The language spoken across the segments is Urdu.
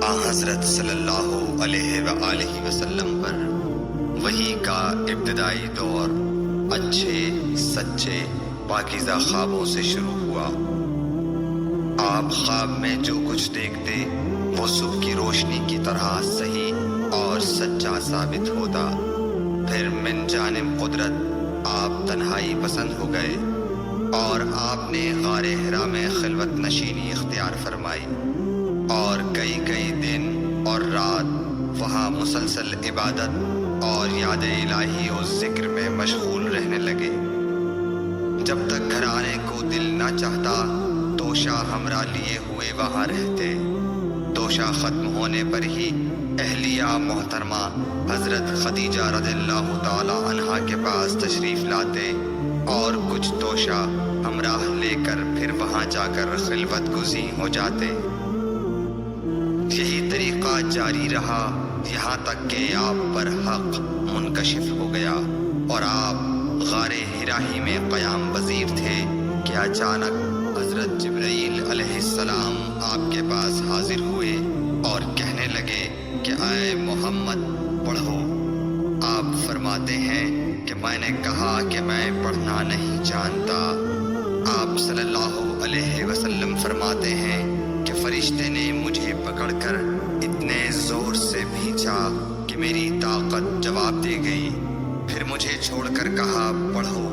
حضرت صلی اللہ علیہ وآلہ وسلم پر وحی کا ابتدائی دور اچھے سچے پاکیزہ خوابوں سے شروع ہوا۔ آپ خواب میں جو کچھ دیکھتے وہ صبح کی روشنی کی طرح صحیح اور سچا ثابت ہوتا۔ پھر من جانب قدرت آپ تنہائی پسند ہو گئے اور آپ نے غار حرا میں خلوت نشینی اختیار فرمائی اور کئی دن اور رات وہاں مسلسل عبادت اور یاد الہی و ذکر میں مشغول رہنے لگے۔ جب تک گھر آنے کو دل نہ چاہتا توشہ ہمراہ لیے ہوئے وہاں رہتے۔ توشہ ختم ہونے پر ہی اہلیہ محترمہ حضرت خدیجہ رضی اللہ تعالی عنہا کے پاس تشریف لاتے اور کچھ توشہ ہمراہ لے کر پھر وہاں جا کر خلوت گزین ہو جاتے۔ یہی طریقہ جاری رہا یہاں تک کہ آپ پر حق منکشف ہو گیا اور آپ غار حرا ہی میں قیام پذیر تھے کہ اچانک حضرت جبرائیل علیہ السلام آپ کے پاس حاضر ہوئے اور کہنے لگے کہ اے محمد پڑھو۔ آپ فرماتے ہیں کہ میں نے کہا کہ میں پڑھنا نہیں جانتا۔ آپ صلی اللہ علیہ وسلم فرماتے ہیں کہ فرشتے نے مجھے پکڑ کر اتنے زور سے بھینچا کہ میری طاقت جواب دے گئی۔ پھر مجھے چھوڑ کر کہا پڑھو۔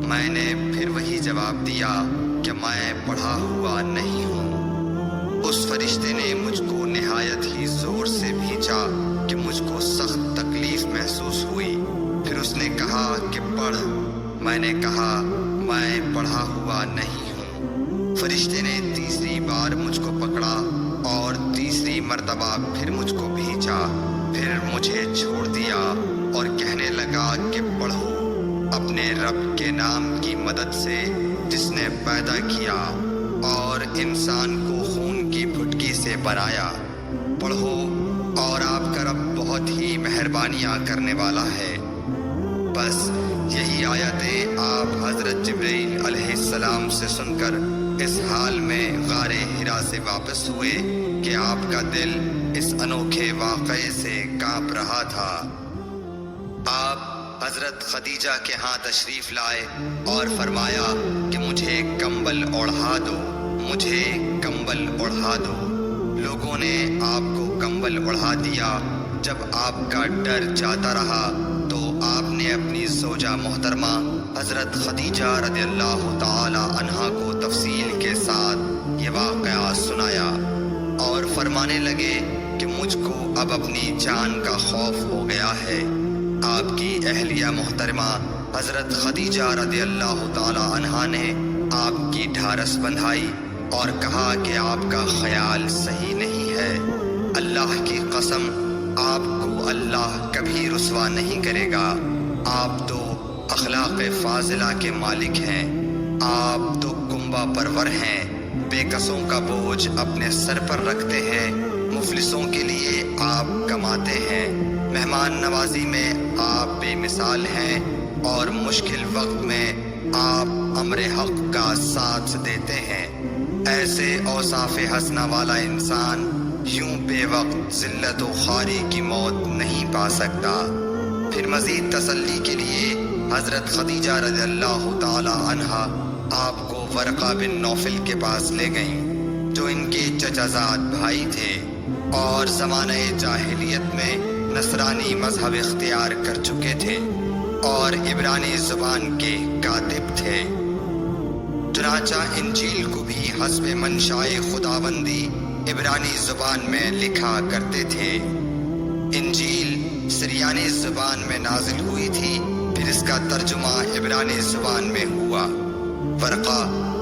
میں نے پھر وہی جواب دیا کہ میں پڑھا ہوا نہیں ہوں۔ اس فرشتے نے مجھ کو نہایت ہی زور سے بھینچا کہ مجھ کو سخت تکلیف محسوس ہوئی۔ پھر اس نے کہا کہ پڑھ۔ میں نے کہا میں پڑھا ہوا نہیں ہوں۔ فرشتے نے تیسری بار مجھ کو پکڑا اور تیسری مرتبہ پھر مجھ کو بھینچا۔ پھر مجھے چھوڑ دیا اور کہنے لگا کہ پڑھو اپنے رب کے نام کی مدد سے جس نے پیدا کیا اور انسان کو خون کی پھٹکی سے بنایا۔ پڑھو اور آپ کا رب بہت ہی مہربانیاں کرنے والا ہے۔ بس یہی آیتیں آپ حضرت جبرائیل علیہ السلام سے سن کر اس حال میں غار حرا سے واپس ہوئے کہ آپ کا دل اس انوکھے واقعے سے کانپ رہا تھا۔ آپ حضرت خدیجہ کے ہاں تشریف لائے اور فرمایا کہ مجھے کمبل اوڑھا دو، مجھے کمبل اوڑھا دو۔ لوگوں نے آپ کو کمبل اوڑھا دیا۔ جب آپ کا ڈر جاتا رہا تو آپ نے اپنی زوجہ محترمہ حضرت خدیجہ رضی اللہ تعالی عنہا کو تفصیل کے ساتھ یہ واقعہ سنایا اور فرمانے لگے کہ مجھ کو اب اپنی جان کا خوف ہو گیا ہے۔ آپ کی اہلیہ محترمہ حضرت خدیجہ رضی اللہ تعالی عنہا نے آپ کی ڈھارس بندھائی اور کہا کہ آپ کا خیال صحیح نہیں ہے۔ اللہ کی قسم آپ کو اللہ کبھی رسوا نہیں کرے گا۔ آپ تو اخلاق فاضلہ کے مالک ہیں۔ آپ تو کنبہ پرور ہیں، بے کسوں کا بوجھ اپنے سر پر رکھتے ہیں، مفلسوں کے لیے آپ کماتے ہیں، مہمان نوازی میں آپ بے مثال ہیں اور مشکل وقت میں آپ امر حق کا ساتھ دیتے ہیں۔ ایسے اوصاف حسنہ والا انسان یوں بے وقت ذلت و خواری کی موت نہیں پا سکتا۔ پھر مزید تسلی کے لیے حضرت خدیجہ رضی اللہ تعالی عنہا آپ کو ورقہ بن نوفل کے پاس لے گئیں جو ان کے چچا زاد بھائی تھے اور زمانہ جاہلیت میں نصرانی مذہب اختیار کر چکے تھے اور عبرانی زبان کے کاتب تھے۔ چنانچہ انجیل کو بھی حسب منشائے خداوندی عبرانی زبان میں لکھا کرتے تھے۔ انجیل سریانی زبان میں نازل ہوئی تھی، پھر اس کا ترجمہ عبرانی زبان میں ہوا۔ ورقہ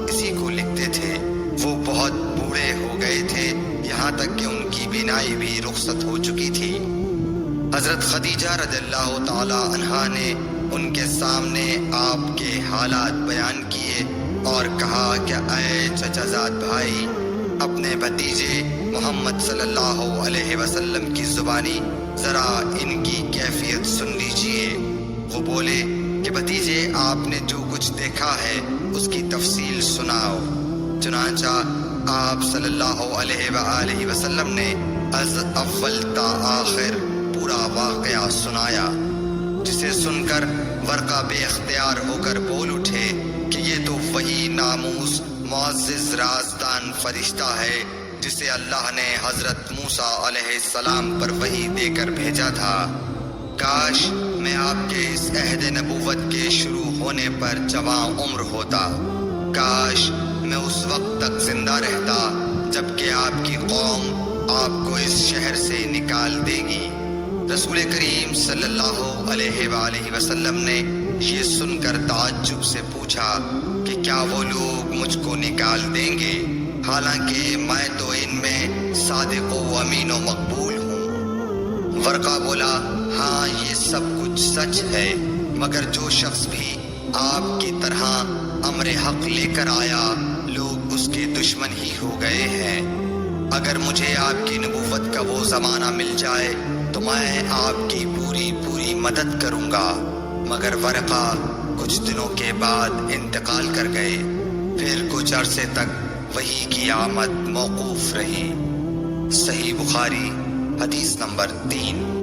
اسی کو لکھتے تھے۔ وہ بہت بوڑھے ہو گئے تھے، یہاں تک کہ ان کی بینائی بھی رخصت ہو چکی تھی۔ حضرت خدیجہ رضی اللہ تعالی عنہا نے ان کے سامنے آپ کے حالات بیان کیے اور کہا کہ اے چچا زاد بھائی، اپنے بھتیجے محمد صلی اللہ علیہ وسلم کی زبانی ذرا ان کی کیفیت سن لیجئے۔ وہ بولے کہ بھتیجے آپ نے جو کچھ دیکھا ہے اس کی تفصیل سناؤ۔ چنانچہ آپ صلی اللہ علیہ وآلہ وسلم نے از اول تا آخر پورا واقعہ سنایا، جسے سن کر ورقہ بے اختیار ہو کر بول اٹھے کہ یہ تو وہی ناموس معزز رازدان فرشتہ ہے جسے اللہ نے حضرت موسیٰ علیہ السلام پر وحی دے کر بھیجا تھا۔ کاش میں آپ کے اس عہد نبوت کے شروع ہونے پر جوان عمر ہوتا، کاش میں اس وقت تک زندہ رہتا جب کہ آپ کی قوم آپ کو اس شہر سے نکال دے گی۔ رسول کریم صلی اللہ علیہ وآلہ وسلم نے یہ سن کر تعجب سے پوچھا کہ کیا وہ لوگ مجھ کو نکال دیں گے، حالانکہ میں تو ان میں صادق و امین و مقبول ہوں؟ ورقہ بولا، ہاں یہ سب کچھ سچ ہے، مگر جو شخص بھی آپ کی طرح امر حق لے کر آیا لوگ اس کے دشمن ہی ہو گئے ہیں۔ اگر مجھے آپ کی نبوت کا وہ زمانہ مل جائے تو میں آپ کی پوری مدد کروں گا، مگر ورقہ کچھ دنوں کے بعد انتقال کر گئے، پھر کچھ عرصے تک وحی کی آمد موقوف رہی۔ صحیح بخاری حدیث نمبر 3۔